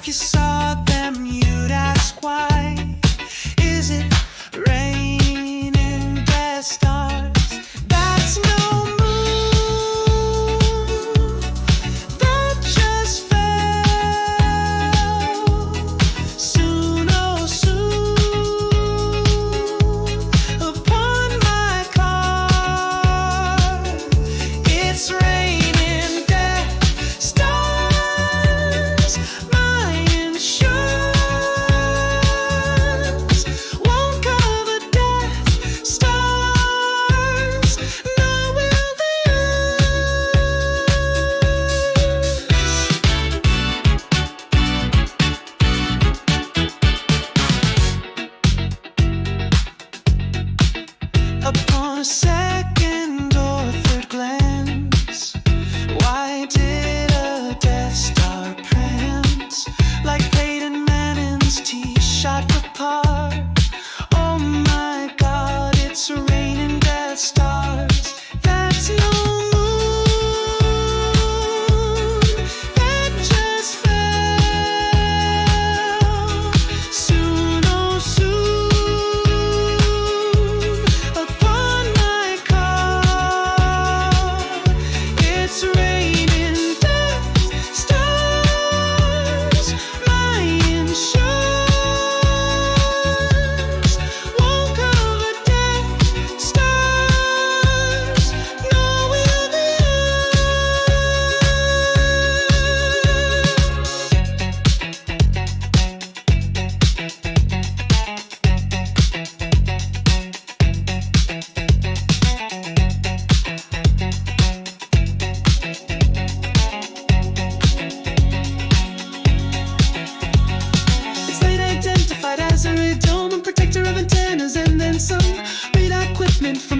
If you saw them, you'd ask why. Is it raining death stars? That's no moon that just fell. Soon, oh soon, upon my car, it's raining death stars. My insurance won't cover death stars, nor will the upon a second or third glance, why did a Death Star prance like Peyton Manning's tee shot for par? Oh my God, it's raining Death Stars. That's no moon that just fell. Soon, oh soon, upon my car, it's raining death stars. My insurance won't cover death stars, nor will the It's late identified as a radome and protector of antennas, and then some radar equipment from